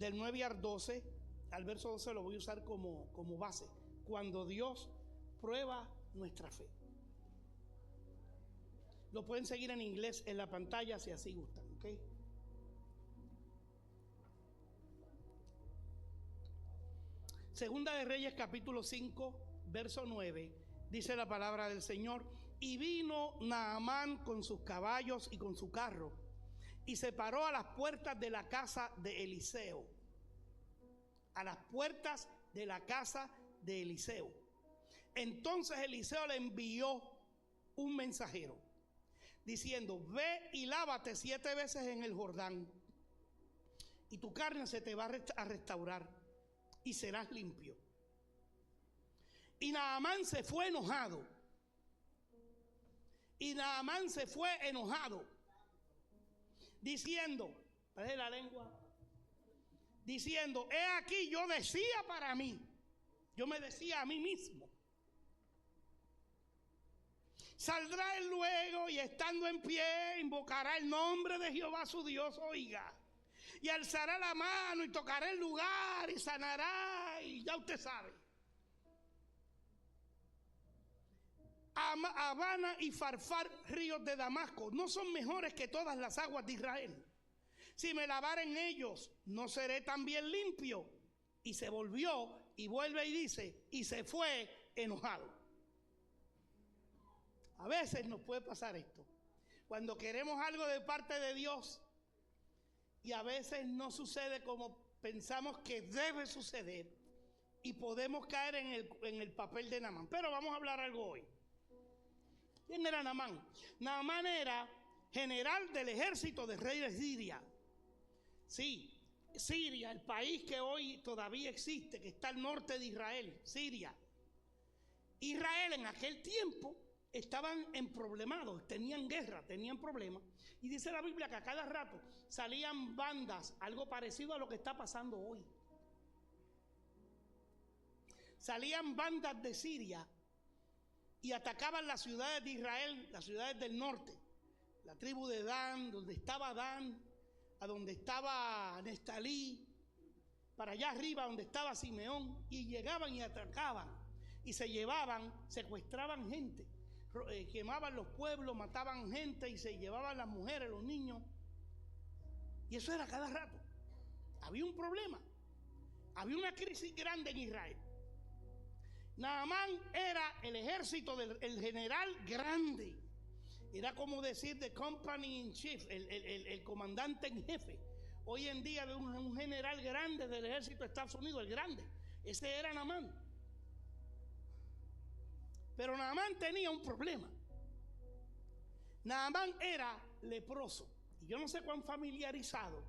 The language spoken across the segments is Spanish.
del 9 al 12, al verso 12 lo voy a usar como base. Cuando Dios prueba nuestra fe. Lo pueden seguir en inglés en la pantalla si así gustan, ¿ok? Segunda de Reyes capítulo 5, verso 9, dice la palabra del Señor: y vino Naamán con sus caballos y con su carro, y se paró a las puertas de la casa de Eliseo. A las puertas de la casa de Eliseo. Entonces Eliseo le envió un mensajero diciendo: ve y lávate 7 veces en el Jordán, y tu carne se te va a restaurar, y serás limpio. Y Naamán se fue enojado. Diciendo, parece la lengua, diciendo: he aquí, yo decía para mí, yo me decía a mí mismo, saldrá él luego y estando en pie invocará el nombre de Jehová su Dios, oiga, y alzará la mano y tocará el lugar y sanará, y ya usted sabe. Habana y Farfar, ríos de Damasco, no son mejores que todas las aguas de Israel. Si me lavaren ellos, ¿no seré también limpio? Y se volvió, y vuelve y dice, y se fue enojado. A veces nos puede pasar esto, cuando queremos algo de parte de Dios y a veces no sucede como pensamos que debe suceder, y podemos caer en el papel de Naamán. Pero vamos a hablar algo hoy. ¿Quién era Naamán? Naamán era general del ejército del rey de Siria. Sí, Siria, el país que hoy todavía existe, que está al norte de Israel, Siria. Israel en aquel tiempo estaban emproblemados, tenían guerra, tenían problemas. Y dice la Biblia que a cada rato salían bandas, algo parecido a lo que está pasando hoy. Salían bandas de Siria y atacaban las ciudades de Israel, las ciudades del norte, la tribu de Dan, donde estaba Dan, a donde estaba Nestalí, para allá arriba donde estaba Simeón, y llegaban y atacaban y se llevaban, secuestraban gente, quemaban los pueblos, mataban gente y se llevaban las mujeres, los niños. Y eso era cada rato. Había un problema, había una crisis grande en Israel. Naamán era el ejército del general grande. Era como decir the company in chief, el comandante en jefe. Hoy en día de un general grande del ejército de Estados Unidos, el grande. Ese era Naamán. Pero Naamán tenía un problema. Naamán era leproso. Y yo no sé cuán familiarizado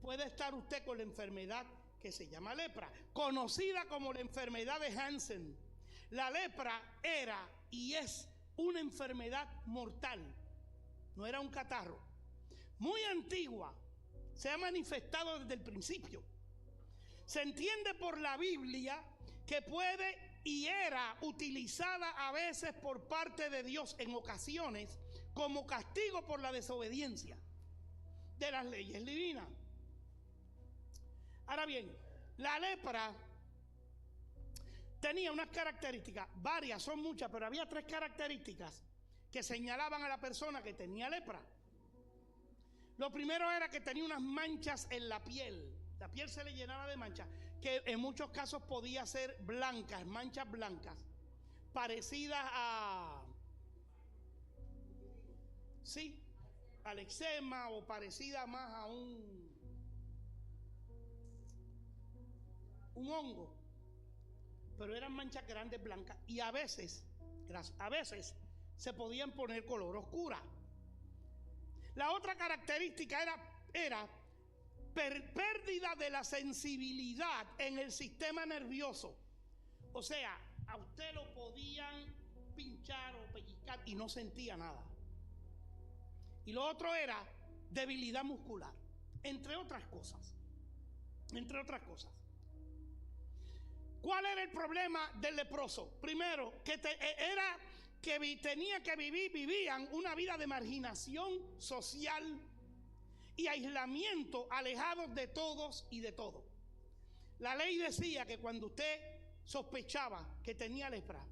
puede estar usted con la enfermedad que se llama lepra, conocida como la enfermedad de Hansen. La lepra era y es una enfermedad mortal, no era un catarro, muy antigua, se ha manifestado desde el principio. Se entiende por la Biblia que puede y era utilizada a veces por parte de Dios en ocasiones como castigo por la desobediencia de las leyes divinas. Ahora bien, la lepra tenía unas características, varias, son muchas, pero había 3 características que señalaban a la persona que tenía lepra. Lo primero era que tenía unas manchas en la piel se le llenaba de manchas, que en muchos casos podía ser blancas, manchas blancas, parecidas al eczema, o parecida más a un hongo, pero eran manchas grandes blancas, y a veces se podían poner color oscura. La otra característica era pérdida de la sensibilidad en el sistema nervioso. O sea, a usted lo podían pinchar o pellizcar y no sentía nada. Y lo otro era debilidad muscular, entre otras cosas. ¿Cuál era el problema del leproso? Primero, vivían una vida de marginación social y aislamiento, alejados de todos y de todo. La ley decía que cuando usted sospechaba que tenía lepra,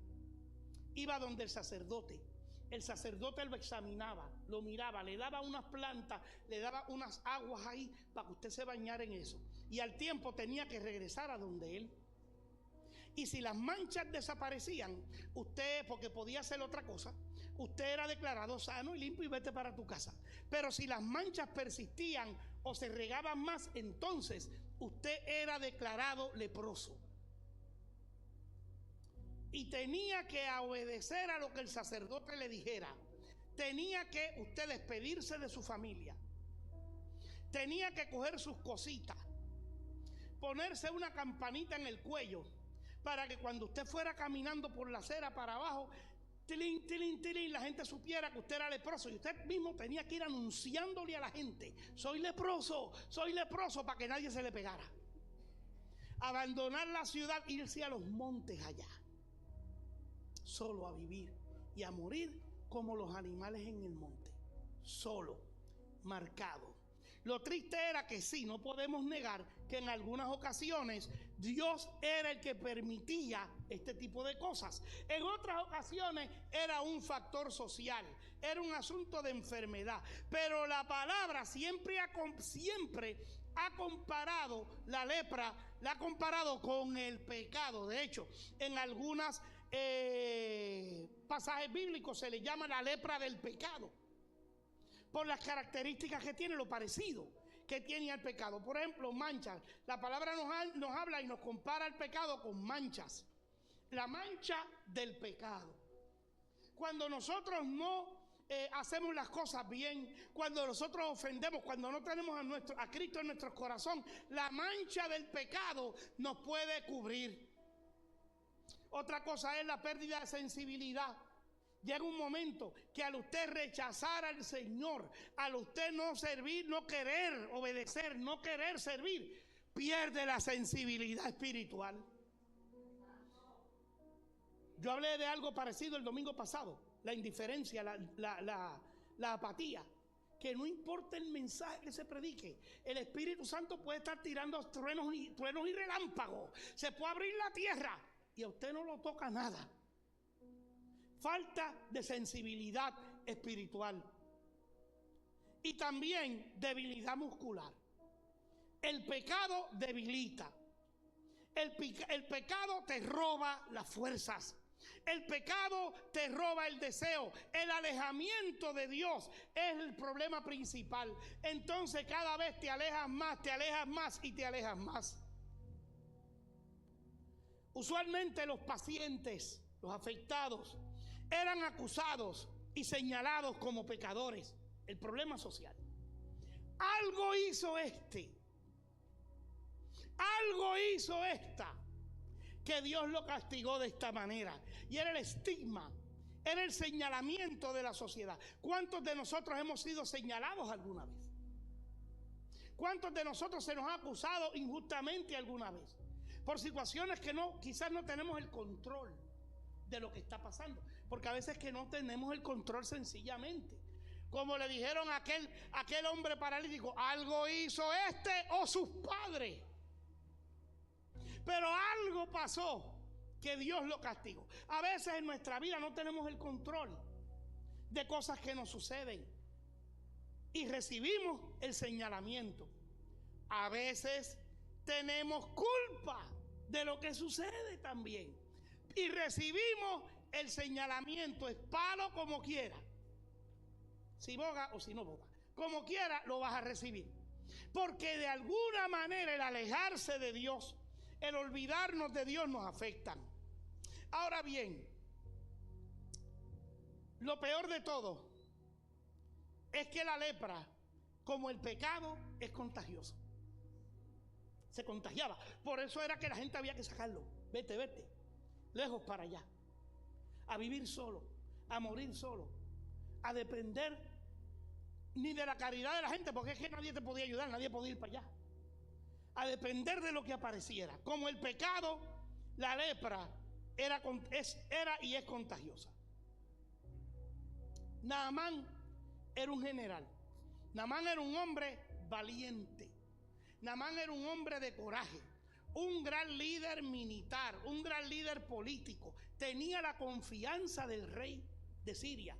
iba donde el sacerdote lo examinaba, lo miraba, le daba unas plantas, le daba unas aguas ahí para que usted se bañara en eso, y al tiempo tenía que regresar a donde él. Y si las manchas desaparecían, usted, porque podía hacer otra cosa, usted era declarado sano y limpio y vete para tu casa. Pero si las manchas persistían o se regaban más, entonces usted era declarado leproso. Y tenía que obedecer a lo que el sacerdote le dijera. Tenía que usted despedirse de su familia. Tenía que coger sus cositas, ponerse una campanita en el cuello, para que cuando usted fuera caminando por la acera para abajo, tilín, tilín, tilín, la gente supiera que usted era leproso. Y usted mismo tenía que ir anunciándole a la gente: soy leproso, para que nadie se le pegara. Abandonar la ciudad, irse a los montes allá, solo a vivir y a morir como los animales en el monte, solo, marcado. Lo triste era que sí, no podemos negar que en algunas ocasiones Dios era el que permitía este tipo de cosas. En otras ocasiones era un factor social, era un asunto de enfermedad. Pero la palabra siempre ha comparado la lepra, la ha comparado con el pecado. De hecho, en algunos pasajes bíblicos se le llama la lepra del pecado, por las características que tiene, lo parecido que tiene al pecado. Por ejemplo, manchas. La palabra nos habla y nos compara el pecado con manchas. La mancha del pecado. Cuando nosotros no hacemos las cosas bien, cuando nosotros ofendemos, cuando no tenemos a Cristo en nuestro corazón, la mancha del pecado nos puede cubrir. Otra cosa es la pérdida de sensibilidad. Llega un momento que al usted rechazar al Señor, al usted no servir, no querer obedecer, no querer servir, pierde la sensibilidad espiritual. Yo hablé de algo parecido el domingo pasado: la indiferencia, la apatía. Que no importa el mensaje que se predique, el Espíritu Santo puede estar tirando truenos y relámpagos, se puede abrir la tierra y a usted no lo toca nada. Falta de sensibilidad espiritual. Y también debilidad muscular. El pecado debilita. El pecado te roba las fuerzas. El pecado te roba el deseo. El alejamiento de Dios es el problema principal. Entonces cada vez te alejas más y te alejas más. Usualmente los pacientes, los afectados, eran acusados y señalados como pecadores. El problema social. Algo hizo algo hizo esta, que Dios lo castigó de esta manera. Y era el estigma, era el señalamiento de la sociedad. ¿Cuántos de nosotros hemos sido señalados alguna vez? ¿Cuántos de nosotros se nos ha acusado injustamente alguna vez? Por situaciones que quizás no tenemos el control de lo que está pasando. Porque a veces que no tenemos el control sencillamente. Como le dijeron a aquel hombre paralítico: algo hizo o sus padres. Pero algo pasó que Dios lo castigó. A veces en nuestra vida no tenemos el control de cosas que nos suceden y recibimos el señalamiento. A veces tenemos culpa de lo que sucede también y recibimos el señalamiento. Es palo como quiera, si boga o si no boga, como quiera lo vas a recibir, porque de alguna manera el alejarse de Dios, el olvidarnos de Dios nos afectan. Ahora bien, lo peor de todo es que la lepra, como el pecado, es contagioso. Se contagiaba. Por eso era que la gente había que sacarlo. Vete, lejos para allá, a vivir solo, a morir solo, a depender ni de la caridad de la gente, porque es que nadie te podía ayudar, nadie podía ir para allá, a depender de lo que apareciera. Como el pecado, la lepra era y es contagiosa. Naamán era un general. Naamán era un hombre valiente. Naamán era un hombre de coraje, un gran líder militar, un gran líder político. Tenía la confianza del rey de Siria.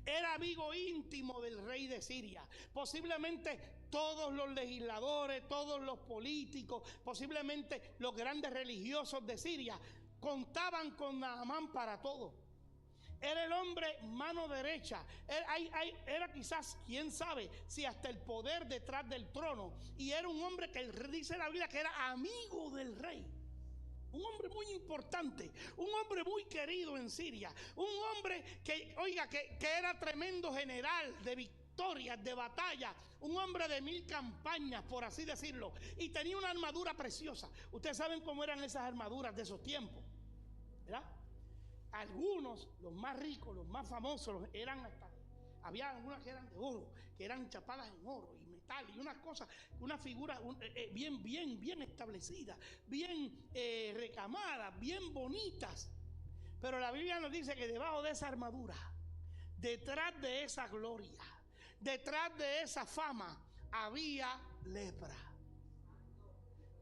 Era amigo íntimo del rey de Siria. Posiblemente todos los legisladores, todos los políticos, posiblemente los grandes religiosos de Siria contaban con Naamán para todo. Era el hombre mano derecha. Era quizás, quién sabe, si hasta el poder detrás del trono. Y era un hombre que dice la Biblia que era amigo del rey. Un hombre muy importante, un hombre muy querido en Siria, un hombre que, oiga, que era tremendo general de victorias, de batalla, un hombre de 1000 campañas, por así decirlo, y tenía una armadura preciosa. Ustedes saben cómo eran esas armaduras de esos tiempos, ¿verdad? Algunos, los más ricos, los más famosos, eran hasta, había algunas que eran de oro, que eran chapadas en oro y metal y unas cosas, una figura bien establecida, bien recamadas, bien bonitas. Pero la Biblia nos dice que debajo de esa armadura, detrás de esa gloria, detrás de esa fama, había lepra.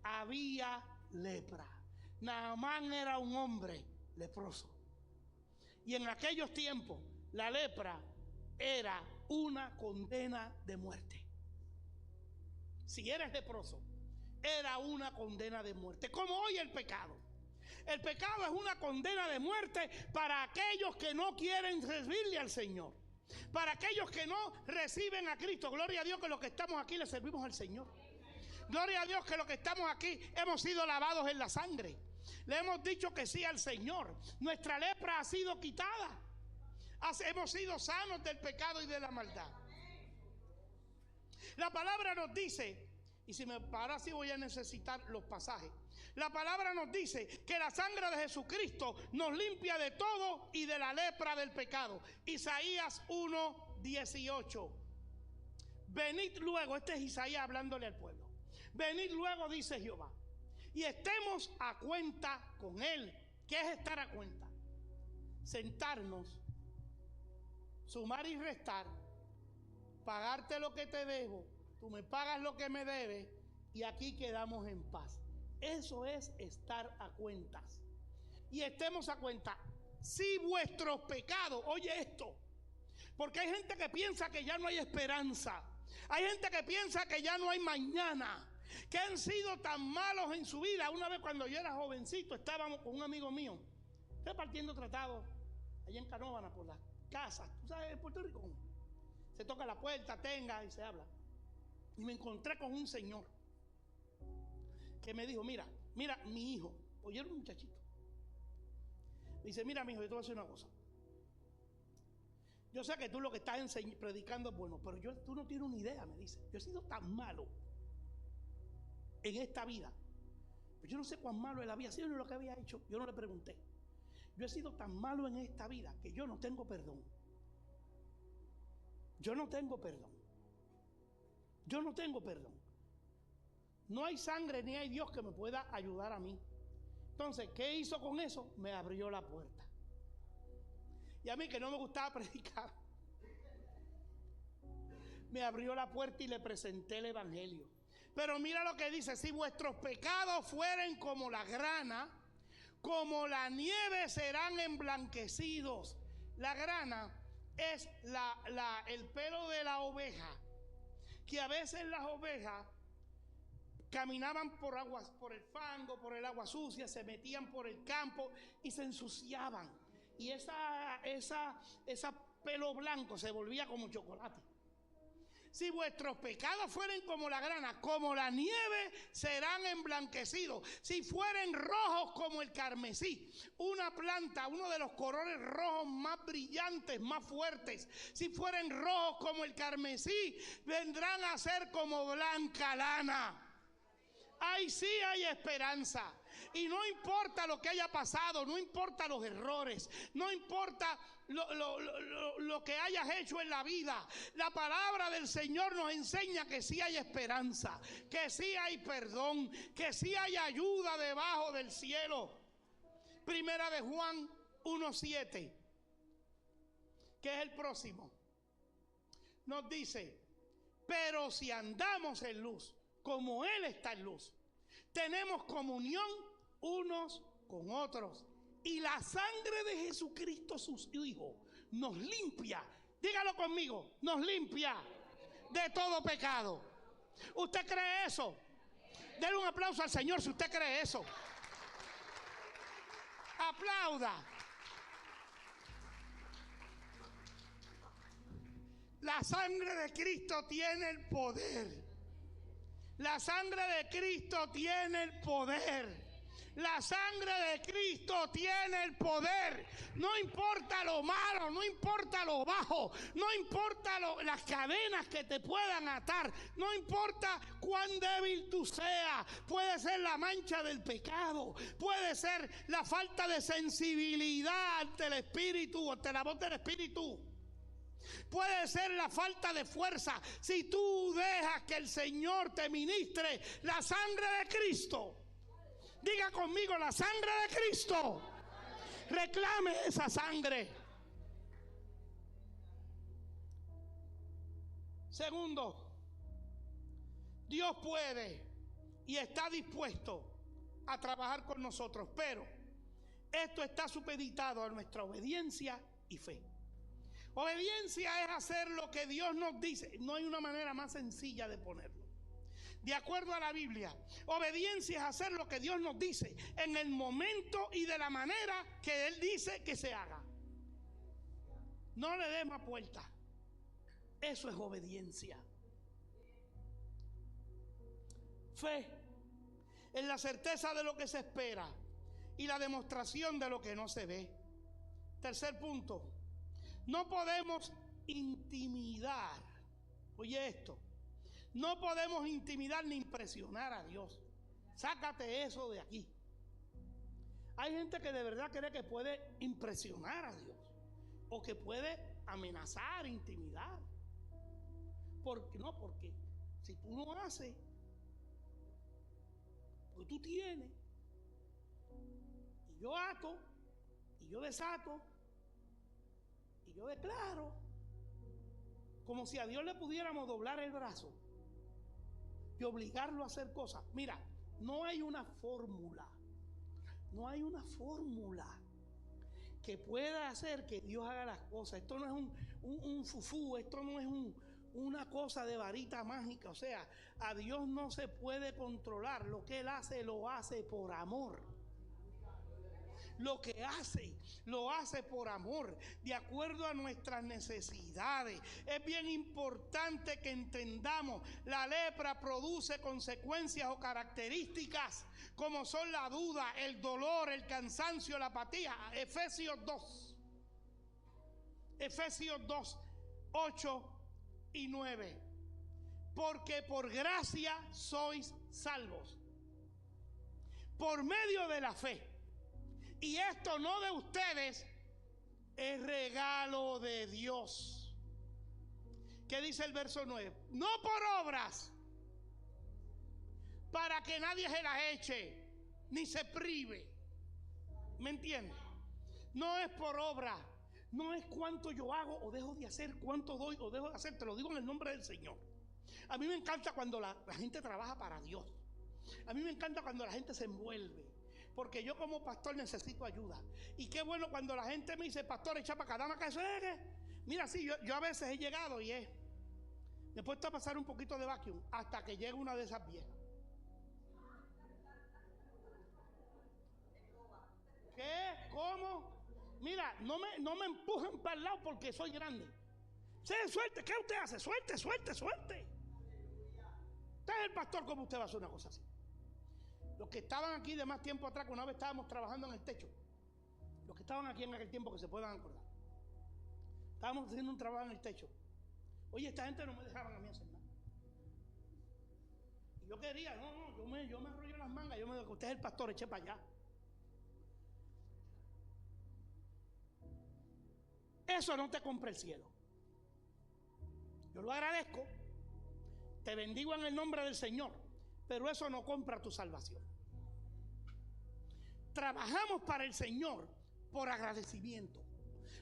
Había lepra. Naamán era un hombre leproso. Y en aquellos tiempos, la lepra era una condena de muerte. Si eres leproso, era una condena de muerte. Como hoy el pecado. El pecado es una condena de muerte para aquellos que no quieren servirle al Señor. Para aquellos que no reciben a Cristo. Gloria a Dios que los que estamos aquí le servimos al Señor. Gloria a Dios que los que estamos aquí hemos sido lavados en la sangre. Le hemos dicho que sí al Señor. Nuestra lepra ha sido quitada. Hemos sido sanos del pecado y de la maldad. La palabra nos dice, y si me para así voy a necesitar los pasajes. La palabra nos dice que la sangre de Jesucristo nos limpia de todo y de la lepra del pecado. Isaías 1:18. Venid luego, este es Isaías hablándole al pueblo. Venid luego, dice Jehová, y estemos a cuenta con Él. ¿Qué es estar a cuenta? Sentarnos, sumar y restar, pagarte lo que te debo, tú me pagas lo que me debes y aquí quedamos en paz. Eso es estar a cuentas. Y estemos a cuenta. Si vuestros pecados, oye esto, porque hay gente que piensa que ya no hay esperanza, hay gente que piensa que ya no hay mañana, que han sido tan malos en su vida. Una vez cuando yo era jovencito, estábamos con un amigo mío repartiendo tratados allá en Canóvana por las casas, tú sabes, en Puerto Rico se toca la puerta, tenga, y se habla. Y me encontré con un señor que me dijo, mira, mi hijo, pues yo era un muchachito. Me dice, mira, mi hijo, yo te voy a decir una cosa. Yo sé que tú lo que estás predicando es bueno, pero tú no tienes una idea, me dice. Yo he sido tan malo en esta vida. Pero yo no sé cuán malo él había sido ni lo que había hecho. Yo no le pregunté. Yo he sido tan malo en esta vida que yo no tengo perdón. Yo no tengo perdón. Yo no tengo perdón. No hay sangre ni hay Dios que me pueda ayudar a mí. Entonces, ¿qué hizo con eso? Me abrió la puerta. Y a mí que no me gustaba predicar, me abrió la puerta y le presenté el evangelio. Pero mira lo que dice: si vuestros pecados fueren como la grana, como la nieve serán emblanquecidos. La grana es el pelo de la oveja, que a veces las ovejas caminaban por aguas, por el fango, por el agua sucia, se metían por el campo y se ensuciaban. Y esa pelo blanco se volvía como chocolate. Si vuestros pecados fueren como la grana, como la nieve serán emblanquecidos. Si fueren rojos como el carmesí, una planta, uno de los colores rojos más brillantes, más fuertes, si fueren rojos como el carmesí, vendrán a ser como blanca lana. Ahí sí hay esperanza. Y no importa lo que haya pasado, no importa los errores, no importa lo que hayas hecho en la vida. La palabra del Señor nos enseña que sí hay esperanza, que sí hay perdón, que sí hay ayuda debajo del cielo. Primera de Juan 1:7, que es el próximo, nos dice: Pero si andamos en luz, como Él está en luz, tenemos comunión unos con otros. Y la sangre de Jesucristo, su Hijo, nos limpia. Dígalo conmigo, nos limpia de todo pecado. ¿Usted cree eso? Denle un aplauso al Señor si usted cree eso. Aplauda. La sangre de Cristo tiene el poder. La sangre de Cristo tiene el poder. La sangre de Cristo tiene el poder. No importa lo malo, no importa lo bajo, no importa las cadenas que te puedan atar, no importa cuán débil tú seas. Puede ser la mancha del pecado, puede ser la falta de sensibilidad ante el Espíritu, ante la voz del Espíritu. Puede ser la falta de fuerza. Si tú dejas que el Señor te ministre la sangre de Cristo, diga conmigo, la sangre de Cristo. Reclame esa sangre. Segundo, Dios puede y está dispuesto a trabajar con nosotros, pero esto está supeditado a nuestra obediencia y fe. Obediencia es hacer lo que Dios nos dice. No hay una manera más sencilla de ponerlo. De acuerdo a la Biblia, obediencia es hacer lo que Dios nos dice en el momento y de la manera que Él dice que se haga. No le dé más vuelta. Eso es obediencia. Fe es la certeza de lo que se espera y la demostración de lo que no se ve. Tercer punto, no podemos intimidar. Oye esto. No podemos intimidar ni impresionar a Dios. Sácate eso de aquí. Hay gente que de verdad cree que puede impresionar a Dios o que puede amenazar, intimidar. Porque si tú no haces, pues tú tienes. Y yo ato, y yo desato, y yo declaro, como si a Dios le pudiéramos doblar el brazo y obligarlo a hacer cosas. Mira, no hay una fórmula. No hay una fórmula que pueda hacer que Dios haga las cosas. Esto no es un fufú, esto no es una cosa de varita mágica. O sea, a Dios no se puede controlar. Lo que Él hace, lo hace por amor. Lo que hace, lo hace por amor, de acuerdo a nuestras necesidades. Es bien importante que entendamos, la lepra produce consecuencias o características como son la duda, el dolor, el cansancio, la apatía. Efesios 2, 8 y 9. Porque por gracia sois salvos, por medio de la fe. Y esto no de ustedes, es regalo de Dios. ¿Qué dice el verso 9? No por obras, para que nadie se las eche, ni se prive. ¿Me entiende? No es por obra. No es cuánto yo hago o dejo de hacer, cuánto doy o dejo de hacer. Te lo digo en el nombre del Señor. A mí me encanta cuando la gente trabaja para Dios. A mí me encanta cuando la gente se envuelve. Porque yo como pastor necesito ayuda. Y qué bueno cuando la gente me dice, pastor, echa para acá, dame acá eso. Mira, sí, yo a veces he llegado y me he puesto a pasar un poquito de vacuum hasta que llega una de esas viejas. ¿Qué? ¿Cómo? Mira, no me empujen para el lado porque soy grande. Suelte, ¿qué usted hace? Suelte. Usted es el pastor, ¿cómo usted va a hacer una cosa así? Los que estaban aquí de más tiempo atrás, que una vez estábamos trabajando en el techo, los que estaban aquí en aquel tiempo que se puedan acordar, estábamos haciendo un trabajo en el techo. Oye, esta gente no me dejaban a mí hacer nada. Y yo quería, yo me arrollo las mangas, yo me digo, usted es el pastor, eche para allá. Eso no te compra el cielo. Yo lo agradezco, te bendigo en el nombre del Señor, pero eso no compra tu salvación. Trabajamos para el Señor por agradecimiento.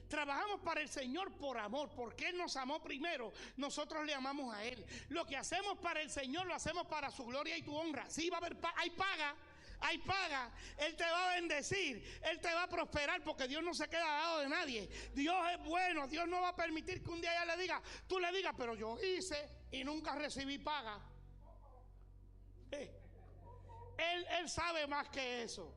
Trabajamos para el Señor por amor, porque Él nos amó primero, nosotros le amamos a Él. Lo que hacemos para el Señor lo hacemos para su gloria y tu honra. Sí, va a haber hay paga, Él te va a bendecir, Él te va a prosperar, porque Dios no se queda al lado de nadie. Dios es bueno, Dios no va a permitir que un día ella le diga, tú le digas, pero yo hice y nunca recibí paga. Él sabe más que eso.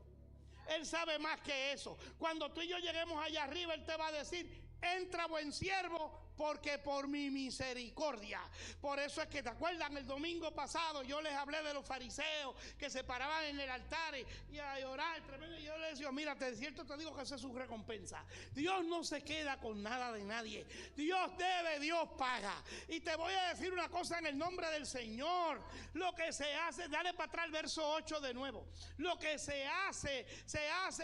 Él sabe más que eso. Cuando tú y yo lleguemos allá arriba, Él te va a decir, entra buen siervo, porque por mi misericordia. Por eso es que te acuerdan el domingo pasado yo les hablé de los fariseos que se paraban en el altar y a llorar tremendo. Y yo les decía, mira, de cierto te digo que esa es su recompensa. Dios no se queda con nada de nadie. Dios debe, Dios paga. Y te voy a decir una cosa en el nombre del Señor. Lo que se hace, dale para atrás el verso 8 de nuevo. Lo que se hace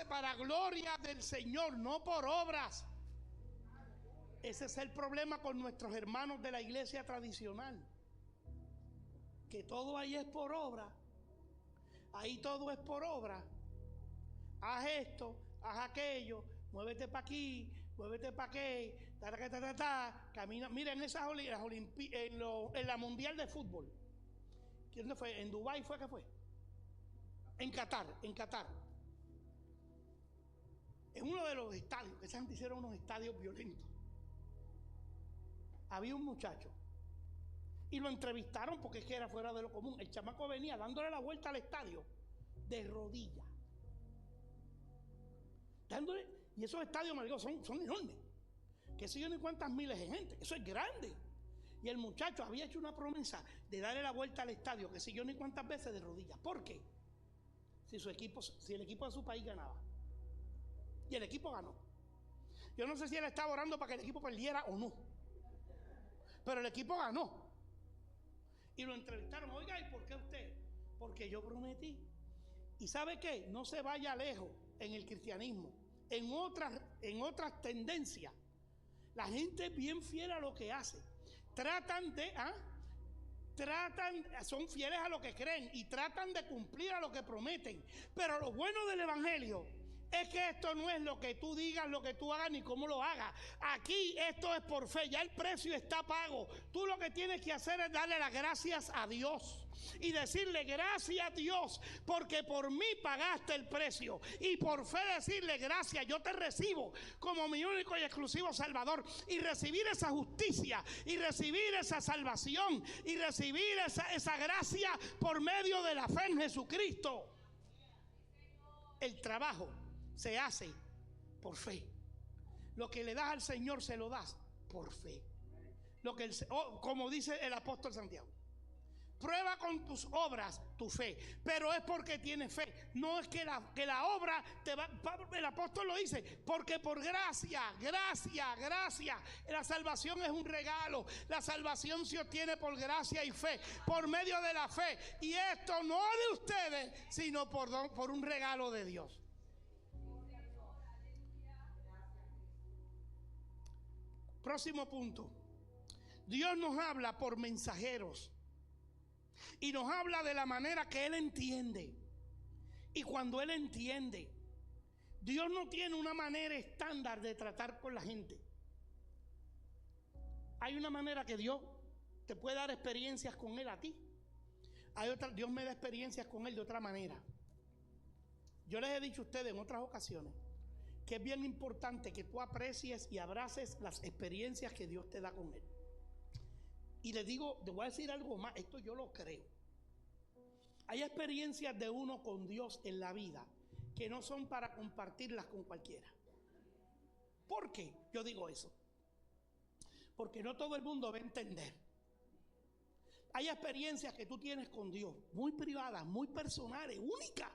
para gloria del Señor, no por obras. Ese es el problema con nuestros hermanos de la iglesia tradicional, que todo ahí es por obra. Ahí todo es por obra. Haz esto, haz aquello, muévete para aquí, muévete para aquí, camina. Miren esas en la mundial de fútbol. ¿Dónde fue? ¿En Dubái fue que fue? En Qatar. En uno de los estadios, que esa gente hicieron unos estadios violentos. Había un muchacho y lo entrevistaron porque es que era fuera de lo común. El chamaco venía dándole la vuelta al estadio de rodillas, y esos estadios, Margot, son enormes, que sé yo ni cuántas miles de gente, eso es grande. Y el muchacho había hecho una promesa de darle la vuelta al estadio, que sé yo ni cuántas veces, de rodillas. ¿Por qué? Si el equipo de su país ganaba. Y el equipo ganó. Yo no sé si él estaba orando para que el equipo perdiera o no, pero el equipo ganó. Y lo entrevistaron. Oiga, ¿y por qué usted? Porque yo prometí. ¿Y sabe qué? No se vaya lejos en el cristianismo. En otras tendencias, la gente es bien fiel a lo que hace. Son fieles a lo que creen y tratan de cumplir a lo que prometen. Pero lo bueno del evangelio es que esto no es lo que tú digas, lo que tú hagas, ni cómo lo hagas. Aquí esto es por fe, ya el precio está pago. Tú lo que tienes que hacer es darle las gracias a Dios y decirle gracias a Dios, porque por mí pagaste el precio. Y por fe decirle gracias, yo te recibo como mi único y exclusivo Salvador. Y recibir esa justicia, y recibir esa salvación, y recibir esa gracia por medio de la fe en Jesucristo. El trabajo se hace por fe. Lo que le das al Señor se lo das por fe. Como dice el apóstol Santiago, prueba con tus obras tu fe, pero es porque tienes fe. No es que la obra te va. El apóstol lo dice, porque por gracia. La salvación es un regalo. La salvación se obtiene por gracia y fe, por medio de la fe. Y esto no de ustedes, sino por un regalo de Dios. Próximo punto. Dios nos habla por mensajeros y nos habla de la manera que Él entiende. Y cuando Él entiende, Dios no tiene una manera estándar de tratar con la gente. Hay una manera que Dios te puede dar experiencias con Él a ti. Hay otra, Dios me da experiencias con Él de otra manera. Yo les he dicho a ustedes en otras ocasiones que es bien importante que tú aprecies y abraces las experiencias que Dios te da con Él. Y les digo, te voy a decir algo más, esto yo lo creo. Hay experiencias de uno con Dios en la vida que no son para compartirlas con cualquiera. ¿Por qué yo digo eso? Porque no todo el mundo va a entender. Hay experiencias que tú tienes con Dios, muy privadas, muy personales, únicas,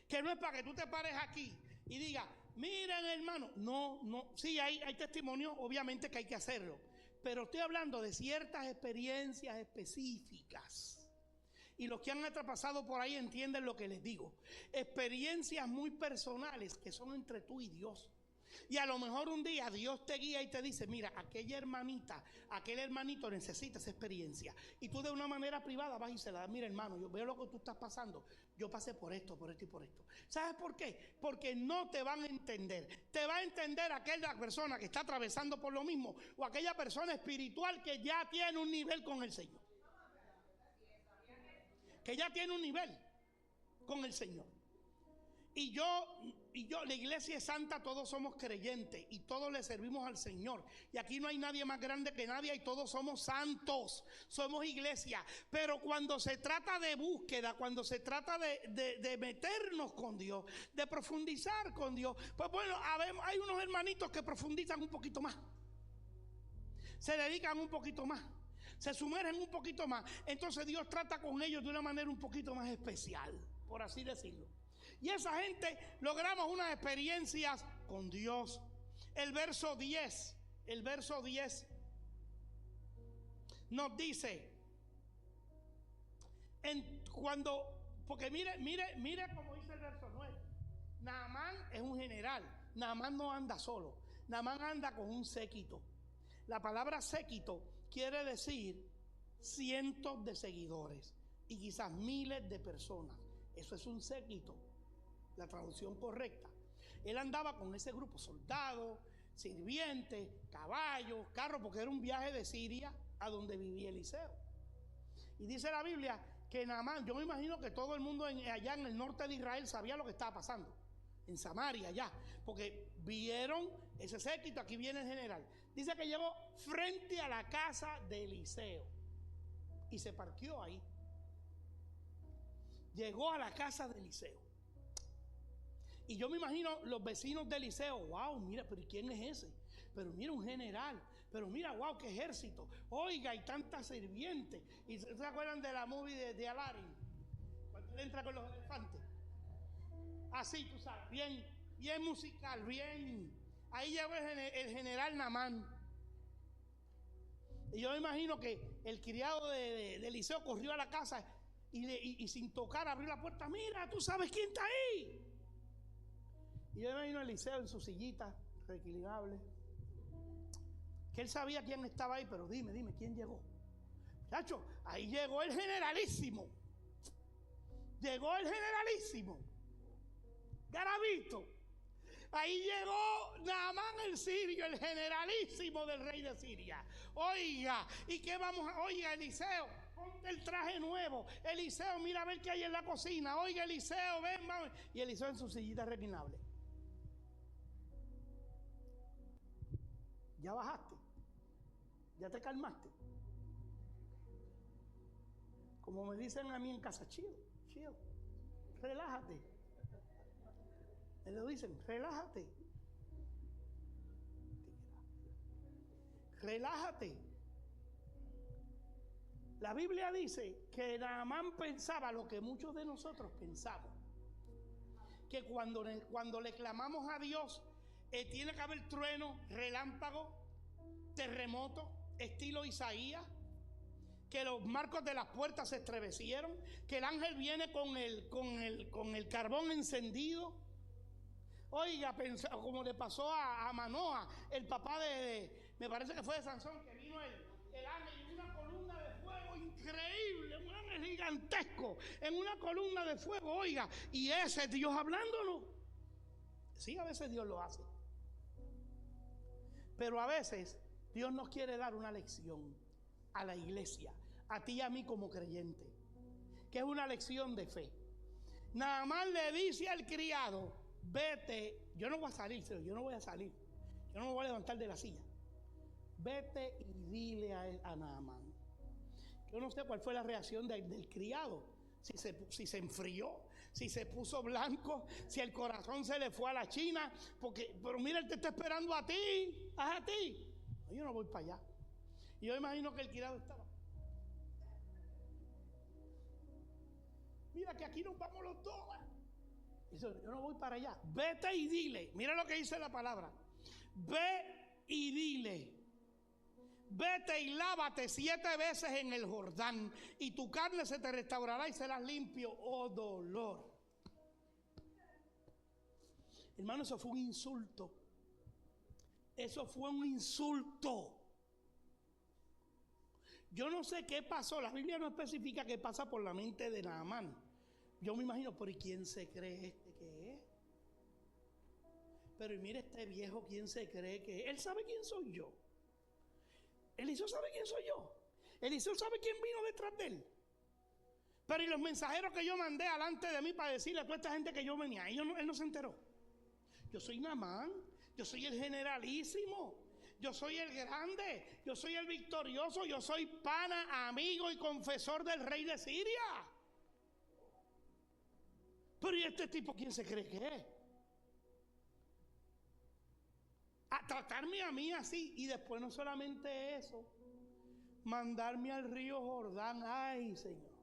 que no es para que tú te pares aquí y digas, miren hermano, no, sí hay testimonios, obviamente que hay que hacerlo, pero estoy hablando de ciertas experiencias específicas. Y los que han pasado por ahí entienden lo que les digo. Experiencias muy personales que son entre tú y Dios. Y a lo mejor un día Dios te guía y te dice, mira, aquella hermanita, aquel hermanito necesita esa experiencia. Y tú de una manera privada vas y se la das, mira hermano, yo veo lo que tú estás pasando. Yo pasé por esto y por esto. ¿Sabes por qué? Porque no te van a entender. Te va a entender aquella persona que está atravesando por lo mismo o aquella persona espiritual que ya tiene un nivel con el Señor. Que ya tiene un nivel con el Señor. Y yo, la iglesia es santa, todos somos creyentes y todos le servimos al Señor. Y aquí no hay nadie más grande que nadie y todos somos santos, somos iglesia. Pero cuando se trata de búsqueda, cuando se trata de meternos con Dios, de profundizar con Dios, pues bueno, hay unos hermanitos que profundizan un poquito más. Se dedican un poquito más. Se sumergen un poquito más. Entonces Dios trata con ellos de una manera un poquito más especial, por así decirlo. Y esa gente logramos unas experiencias con Dios. El verso 10 nos dice, porque mire como dice el verso 9. Naamán es un general. Naamán no anda solo. Naamán anda con un séquito. La palabra séquito quiere decir cientos de seguidores y quizás miles de personas. Eso es un séquito, la traducción correcta. Él andaba con ese grupo, soldados, sirvientes, caballos, carros, porque era un viaje de Siria a donde vivía Eliseo. Y dice la Biblia que Naamán, yo me imagino que todo el mundo allá en el norte de Israel sabía lo que estaba pasando, en Samaria allá, porque vieron ese séquito. Aquí viene el general. Dice que llegó frente a la casa de Eliseo y se parqueó ahí. Llegó a la casa de Eliseo. Y yo me imagino los vecinos de Eliseo, wow, mira, pero ¿quién es ese? Pero mira, un general, pero mira, wow, qué ejército. Oiga, hay tantas sirvientes. ¿Y se acuerdan de la movie de Aladdin? Cuando él entra con los elefantes. Así, tú sabes, bien musical, bien. Ahí llegó el general Naamán. Y yo me imagino que el criado de Eliseo corrió a la casa y sin tocar abrió la puerta. Mira, tú sabes quién está ahí. Y yo me imagino a Eliseo en su sillita, reclinable, que él sabía quién estaba ahí, pero dime, ¿quién llegó? Muchacho, ahí llegó el generalísimo. Garavito. Ahí llegó Naamán el sirio, el generalísimo del rey de Siria. Oiga, ¿y qué vamos a...? Oiga, Eliseo, ponte el traje nuevo. Eliseo, mira a ver qué hay en la cocina. Oiga, Eliseo, ven, vamos. Y Eliseo en su sillita reclinable. ¿Ya bajaste? ¿Ya te calmaste? Como me dicen a mí en casa, chill, relájate. Me lo dicen, relájate. La Biblia dice que Naamán pensaba lo que muchos de nosotros pensamos. Que cuando le clamamos a Dios, tiene que haber trueno, relámpago, terremoto, estilo Isaías, que los marcos de las puertas se estremecieron, que el ángel viene con el carbón encendido. Oiga, como le pasó a Manoa, el papá me parece que fue de Sansón, que vino el ángel en una columna de fuego increíble, un ángel gigantesco, en una columna de fuego, oiga, y ese es Dios hablándonos. Sí, a veces Dios lo hace. Pero a veces Dios nos quiere dar una lección a la iglesia, a ti y a mí como creyente, que es una lección de fe. Naamán le dice al criado, vete, yo no voy a salir, yo no me voy a levantar de la silla. Vete y dile a Naamán. Yo no sé cuál fue la reacción del criado, si se enfrió, si se puso blanco, si el corazón se le fue a la china, pero mira, él te está esperando a ti, a ti. No, yo no voy para allá. Y yo imagino que el criado estaba. Mira que aquí nos vamos los dos. Dice, yo no voy para allá. Vete y dile. Mira lo que dice la palabra. Ve y dile. Vete y lávate 7 veces en el Jordán, y tu carne se te restaurará y serás limpio, oh dolor. Hermano, eso fue un insulto Eso fue un insulto. Yo no sé qué pasó. La Biblia no especifica qué pasa por la mente de Naamán. Yo me imagino, ¿pero y quién se cree este que es? Pero y mire este viejo, ¿quién se cree que es? Él sabe quién soy yo. Eliseo sabe quién soy yo. Eliseo sabe quién vino detrás de él. Pero y los mensajeros que yo mandé alante de mí para decirle a toda esta gente que yo venía, él no se enteró. Yo soy Naamán, yo soy el generalísimo, yo soy el grande, yo soy el victorioso, yo soy pana, amigo y confesor del rey de Siria. Pero ¿y este tipo quién se cree que es? A tratarme a mí así, y después no solamente eso, mandarme al río Jordán. Ay, Señor.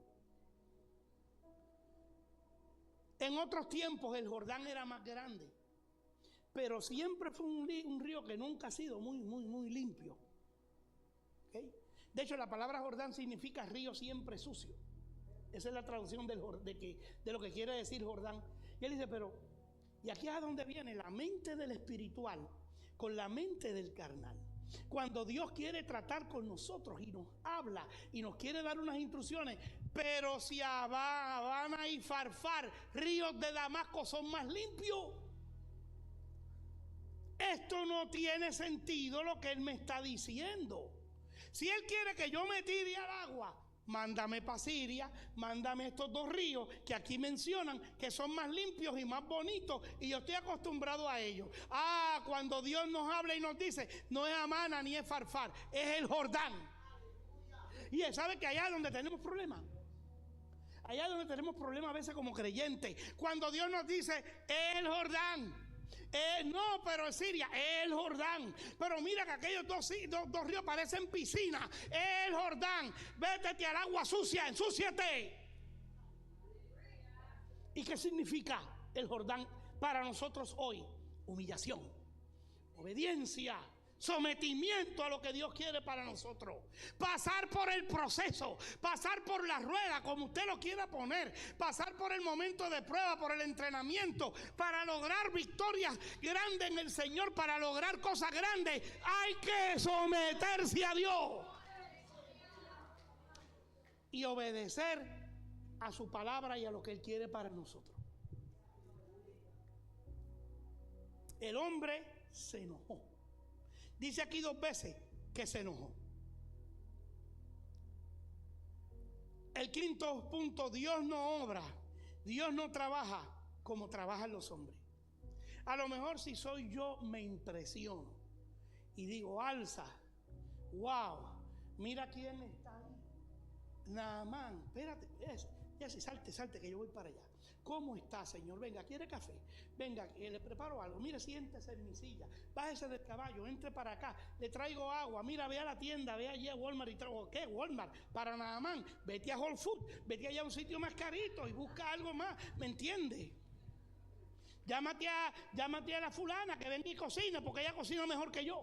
En otros tiempos el Jordán era más grande, pero siempre fue un río que nunca ha sido muy limpio. ¿Okay? De hecho, la palabra Jordán significa río siempre sucio. Esa es la traducción de lo que quiere decir Jordán. Y él dice, pero, ¿y aquí es a donde viene la mente del espiritual con la mente del carnal? Cuando Dios quiere tratar con nosotros y nos habla y nos quiere dar unas instrucciones, pero si Habana y Farfar, ríos de Damasco, son más limpios. Esto no tiene sentido lo que él me está diciendo. Si él quiere que yo me tire al agua, mándame para Siria, mándame estos dos ríos que aquí mencionan que son más limpios y más bonitos, y yo estoy acostumbrado a ellos. Cuando Dios nos habla y nos dice, no es Amana ni es Farfar, es el Jordán. Y él sabe que allá es donde tenemos problemas. Allá es donde tenemos problemas a veces como creyentes. Cuando Dios nos dice, el Jordán. No, pero en Siria, el Jordán. Pero mira que aquellos dos ríos parecen piscinas. El Jordán. Vétete al agua sucia, ensúciate. ¿Y qué significa el Jordán para nosotros hoy? Humillación, obediencia, sometimiento a lo que Dios quiere para nosotros. Pasar por el proceso, pasar por la rueda, como usted lo quiera poner, pasar por el momento de prueba, por el entrenamiento, para lograr victorias grandes en el Señor, para lograr cosas grandes. Hay que someterse a Dios y obedecer a su palabra y a lo que Él quiere para nosotros. El hombre se enojó. Dice aquí 2 veces que se enojó. El quinto punto, Dios no obra, Dios no trabaja como trabajan los hombres. A lo mejor si soy yo me impresiono y digo, alza, wow, mira quién está ahí. Naamán, espérate, salte que yo voy para allá. ¿Cómo está, Señor? Venga, ¿quiere café? Venga, le preparo algo. Mire, siéntese en mi silla. Bájese del caballo, entre para acá. Le traigo agua. Mira, ve a la tienda, ve allí a Walmart y traigo, ¿qué? Walmart, para Naamán. Vete a Whole Foods, vete allá a un sitio más carito y busca algo más. ¿Me entiende? Llámate a la fulana que venga y cocina, porque ella cocina mejor que yo.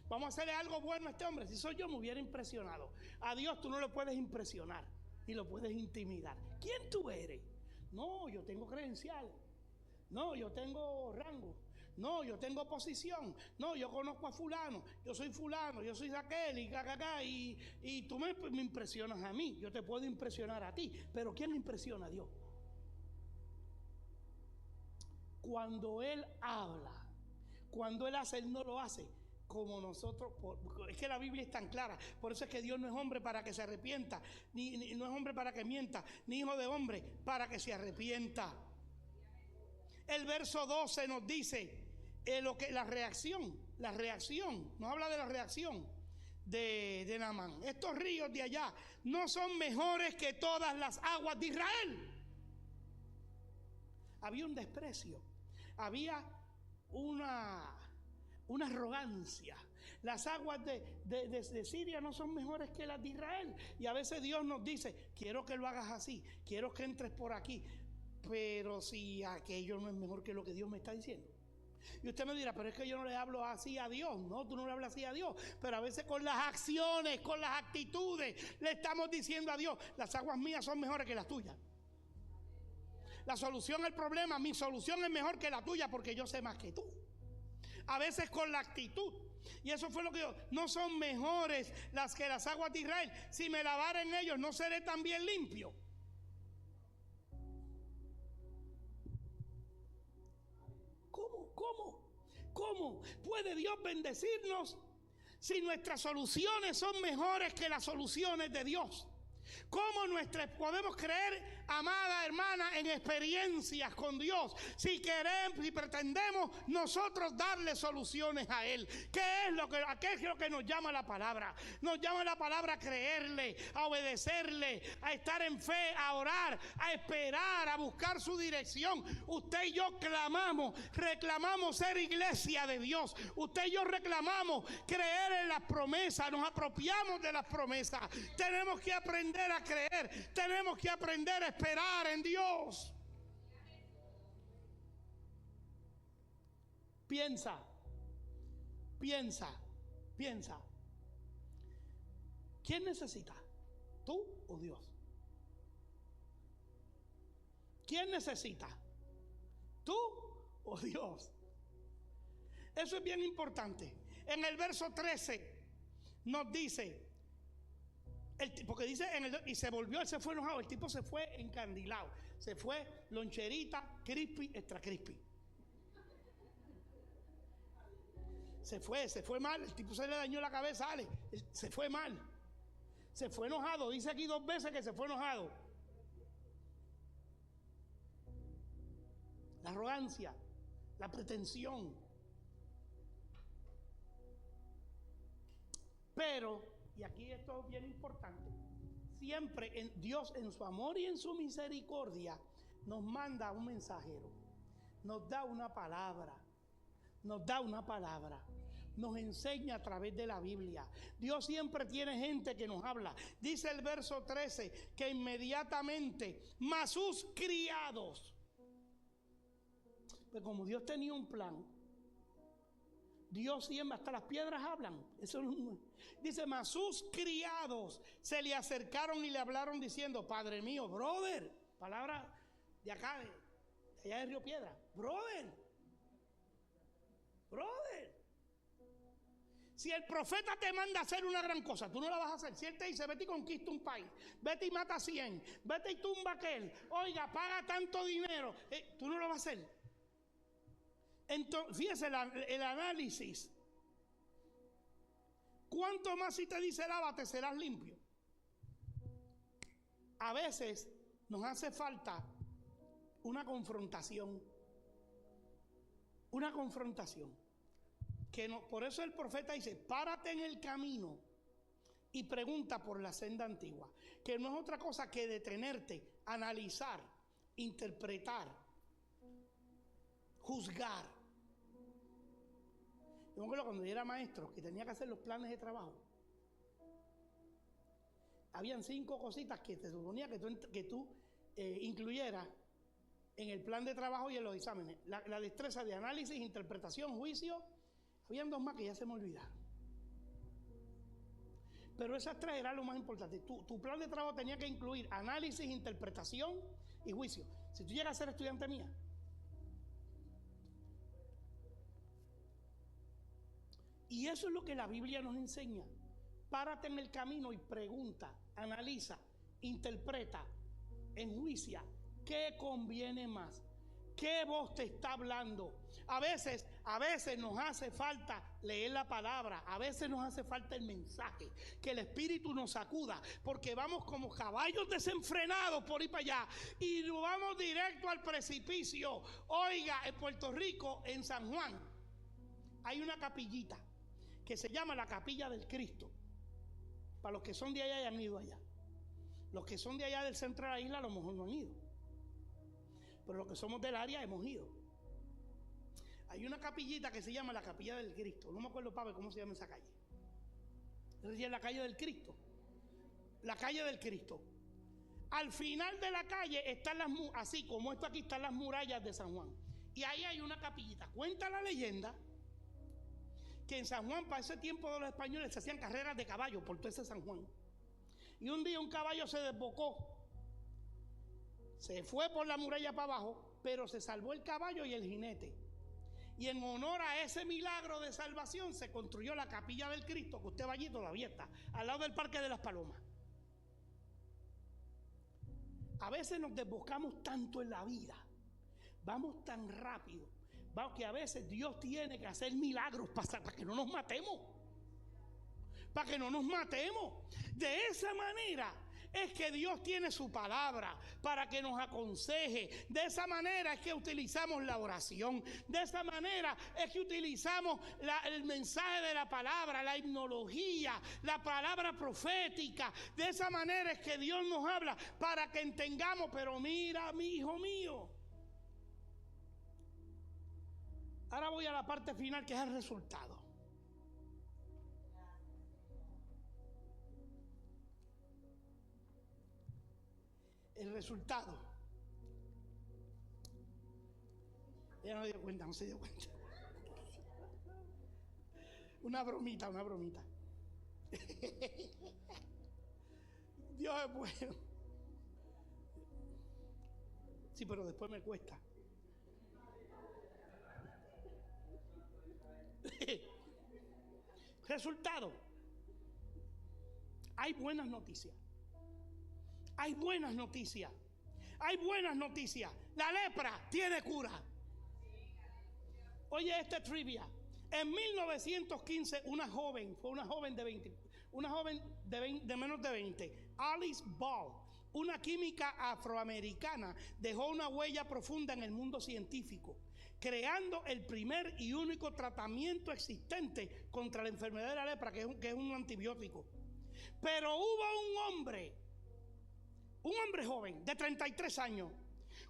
Vamos a hacerle algo bueno a este hombre. Si soy yo, me hubiera impresionado. A Dios tú no lo puedes impresionar y lo puedes intimidar. ¿Quién tú eres? No, yo tengo credenciales. No, yo tengo rango. No, yo tengo posición. No, yo conozco a fulano. Yo soy fulano, yo soy aquel y tú me impresionas a mí. Yo te puedo impresionar a ti. Pero ¿quién impresiona a Dios? Cuando Él habla, cuando Él hace, Él no lo hace como nosotros. Es que la Biblia es tan clara. Por eso es que Dios no es hombre para que se arrepienta, ni no es hombre para que mienta, ni hijo de hombre para que se arrepienta. El verso 12 nos dice la reacción, nos habla de la reacción de Naamán. Estos ríos de allá no son mejores que todas las aguas de Israel. Había un desprecio, había una arrogancia. Las aguas de Siria no son mejores que las de Israel. Y a veces Dios nos dice, quiero que lo hagas así, quiero que entres por aquí. Pero si aquello no es mejor que lo que Dios me está diciendo. Y usted me dirá, pero es que yo no le hablo así a Dios. No, tú no le hablas así a Dios. Pero a veces con las acciones, con las actitudes, le estamos diciendo a Dios, las aguas mías son mejores que las tuyas. La solución al problema, mi solución es mejor que la tuya porque yo sé más que tú. a veces con la actitud. Y eso fue lo que yo, no son mejores las que las aguas de Israel. Si me lavara en ellos, ¿no seré también limpio? ¿Cómo puede Dios bendecirnos si nuestras soluciones son mejores que las soluciones de Dios? ¿Cómo podemos creer, amada hermana, en experiencias con Dios si pretendemos nosotros darle soluciones a Él? ¿Qué es lo que nos llama la palabra? Nos llama la palabra a creerle, a obedecerle, a estar en fe, a orar, a esperar, a buscar su dirección. Usted y yo reclamamos ser iglesia de Dios. Usted y yo reclamamos creer en las promesas, nos apropiamos de las promesas. Tenemos que aprender a creer, tenemos que aprender a esperar en Dios. Piensa. ¿Quién necesita? ¿Tú o Dios? ¿Quién necesita? ¿Tú o Dios? Eso es bien importante. En el verso 13 nos dice, porque dice, y se volvió, él se fue enojado, el tipo se fue encandilado, se fue loncherita, crispy, extra crispy. Se fue mal, el tipo se le dañó la cabeza, se fue mal. Se fue enojado, dice aquí 2 veces que se fue enojado. La arrogancia, la pretensión. Pero, y aquí esto es bien importante, siempre Dios en su amor y en su misericordia nos manda un mensajero, nos da una palabra, nos enseña a través de la Biblia. Dios siempre tiene gente que nos habla. Dice el verso 13 que inmediatamente, mas sus criados, pues como Dios tenía un plan, Dios siempre, hasta las piedras hablan. Eso dice, mas sus criados se le acercaron y le hablaron diciendo, Padre mío, brother, palabra de acá, de allá de Río Piedra, brother, si el profeta te manda a hacer una gran cosa, tú no la vas a hacer. Si él te dice, vete y conquista un país, vete y mata 100, vete y tumba aquel, oiga, paga tanto dinero, tú no lo vas a hacer. Entonces, fíjese el análisis. ¿Cuánto más si te dice lávate, serás limpio? A veces nos hace falta una confrontación. Por eso el profeta dice, párate en el camino y pregunta por la senda antigua. Que no es otra cosa que detenerte, analizar, interpretar, juzgar. Yo me acuerdo cuando yo era maestro, que tenía que hacer los planes de trabajo. Habían 5 cositas que te suponía que tú incluyeras en el plan de trabajo y en los exámenes. La destreza de análisis, interpretación, juicio. Habían 2 más que ya se me olvidaron. Pero esas 3 eran lo más importante. Tu plan de trabajo tenía que incluir análisis, interpretación y juicio. Si tú llegas a ser estudiante mía, y eso es lo que la Biblia nos enseña. Párate en el camino y pregunta, analiza, interpreta, enjuicia, ¿qué conviene más? ¿Qué voz te está hablando? A veces nos hace falta leer la palabra, a veces nos hace falta el mensaje, que el Espíritu nos sacuda, porque vamos como caballos desenfrenados por ir para allá y nos vamos directo al precipicio. Oiga, en Puerto Rico, en San Juan, hay una capillita que se llama la Capilla del Cristo. Para los que son de allá y han ido allá. Los que son de allá del centro de la isla a lo mejor no han ido. Pero los que somos del área hemos ido. Hay una capillita que se llama la Capilla del Cristo. No me acuerdo, Pablo, cómo se llama esa calle. Es la calle del Cristo. La calle del Cristo. Al final de la calle están así como esto aquí, están las murallas de San Juan. Y ahí hay una capillita. Cuenta la leyenda que en San Juan, para ese tiempo de los españoles, se hacían carreras de caballo por todo ese San Juan. Y un día un caballo se desbocó, se fue por la muralla para abajo, pero se salvó el caballo y el jinete. Y en honor a ese milagro de salvación se construyó la capilla del Cristo, que usted va allí, todavía está, al lado del Parque de las Palomas. A veces nos desbocamos tanto en la vida, vamos tan rápido, que a veces Dios tiene que hacer milagros para que no nos matemos. Para que no nos matemos. De esa manera es que Dios tiene su palabra para que nos aconseje. De esa manera es que utilizamos la oración. De esa manera es que utilizamos el mensaje de la palabra, la himnología, la palabra profética. De esa manera es que Dios nos habla para que entendamos. Pero mira, mi hijo mío, ahora voy a la parte final, que es el resultado. El resultado. Ella no se dio cuenta, no se dio cuenta. Una bromita. Dios es bueno. Sí, pero después me cuesta. Resultado. Hay buenas noticias. Hay buenas noticias. Hay buenas noticias. La lepra tiene cura. Oye, este trivia. En 1915, una joven de menos de 20, Alice Ball, una química afroamericana, dejó una huella profunda en el mundo científico, creando el primer y único tratamiento existente contra la enfermedad de la lepra, que es un antibiótico. Pero hubo un hombre joven de 33 años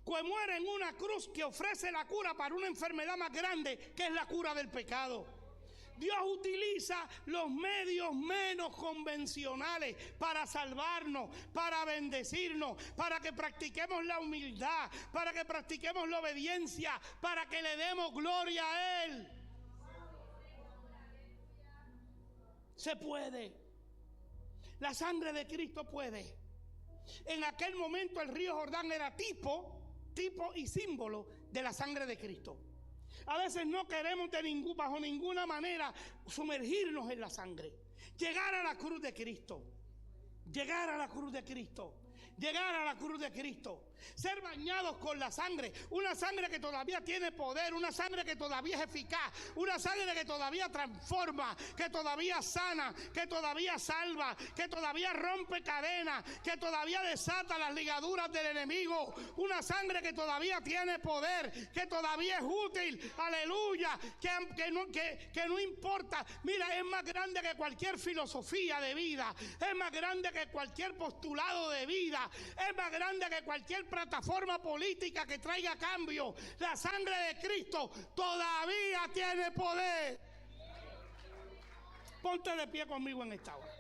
que muere en una cruz, que ofrece la cura para una enfermedad más grande, que es la cura del pecado. Dios utiliza los medios menos convencionales para salvarnos, para bendecirnos, para que practiquemos la humildad, para que practiquemos la obediencia, para que le demos gloria a Él. Se puede. La sangre de Cristo puede. En aquel momento el río Jordán era tipo y símbolo de la sangre de Cristo. A veces no queremos bajo ninguna manera sumergirnos en la sangre. Llegar a la cruz de Cristo. Llegar a la cruz de Cristo. Llegar a la cruz de Cristo. Ser bañados con la sangre. Una sangre que todavía tiene poder. Una sangre que todavía es eficaz. Una sangre que todavía transforma. Que todavía sana. Que todavía salva. Que todavía rompe cadenas. Que todavía desata las ligaduras del enemigo. Una sangre que todavía tiene poder. Que todavía es útil. Aleluya. Que no importa. Mira, es más grande que cualquier filosofía de vida. Es más grande que cualquier postulado de vida. Es más grande que cualquier plataforma política que traiga cambio. La sangre de Cristo todavía tiene poder. Ponte de pie conmigo en esta hora.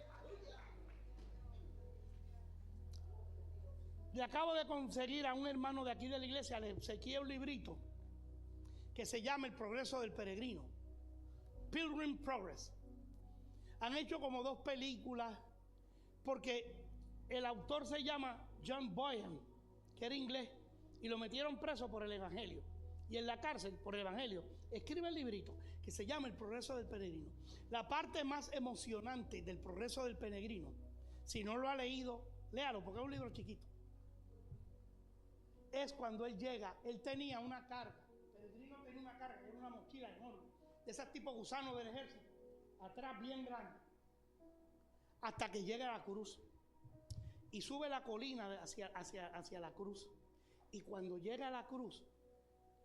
Le acabo de conseguir a un hermano de aquí de la iglesia, le obsequié un librito que se llama El Progreso del Peregrino, Pilgrim Progress. Han hecho como 2 películas, porque el autor se llama John Bunyan, que era inglés, y lo metieron preso por el evangelio, y en la cárcel por el evangelio escribe el librito que se llama El Progreso del Peregrino. La parte más emocionante del Progreso del Peregrino, si no lo ha leído, léalo, porque es un libro chiquito, es cuando él llega. Él tenía una carga, el peregrino tenía una carga, era una mochila enorme, de esas tipo gusanos del ejército, atrás bien grande, hasta que llega a la cruz. Y sube la colina hacia la cruz. Y cuando llega a la cruz,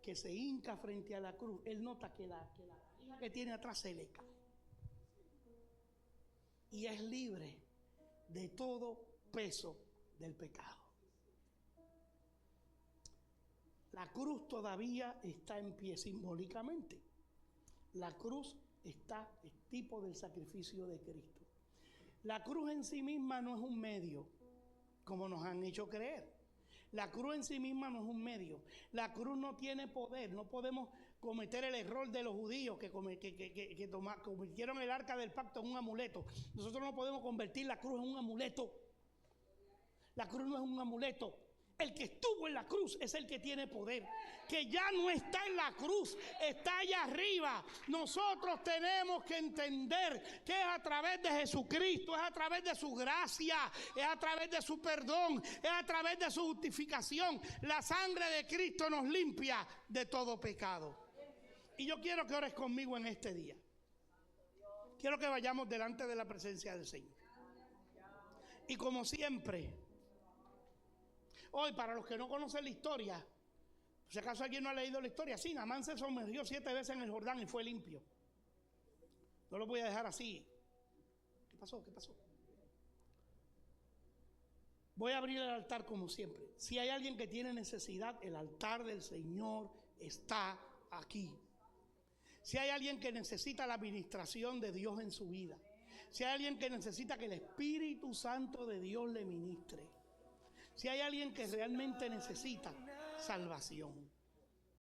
que se hinca frente a la cruz, él nota que la valija que tiene atrás se le cae. Y es libre de todo peso del pecado. La cruz todavía está en pie simbólicamente. La cruz es tipo del sacrificio de Cristo. La cruz en sí misma no es un medio, como nos han hecho creer. La cruz en sí misma no es un medio. La cruz no tiene poder. No podemos cometer el error de los judíos que convirtieron el arca del pacto en un amuleto. Nosotros no podemos convertir la cruz en un amuleto. La cruz no es un amuleto. El que estuvo en la cruz es el que tiene poder, que ya no está en la cruz, está allá arriba. Nosotros tenemos que entender que es a través de Jesucristo, es a través de su gracia, es a través de su perdón, es a través de su justificación. La sangre de Cristo nos limpia de todo pecado. Y yo quiero que ores conmigo en este día. Quiero que vayamos delante de la presencia del Señor. Y como siempre, hoy, para los que no conocen la historia, si acaso alguien no ha leído la historia, sí, Naamán se sumergió 7 veces en el Jordán y fue limpio. No lo voy a dejar así. ¿Qué pasó? ¿Qué pasó? Voy a abrir el altar como siempre. Si hay alguien que tiene necesidad, el altar del Señor está aquí. Si hay alguien que necesita la administración de Dios en su vida, si hay alguien que necesita que el Espíritu Santo de Dios le ministre, si hay alguien que realmente necesita salvación,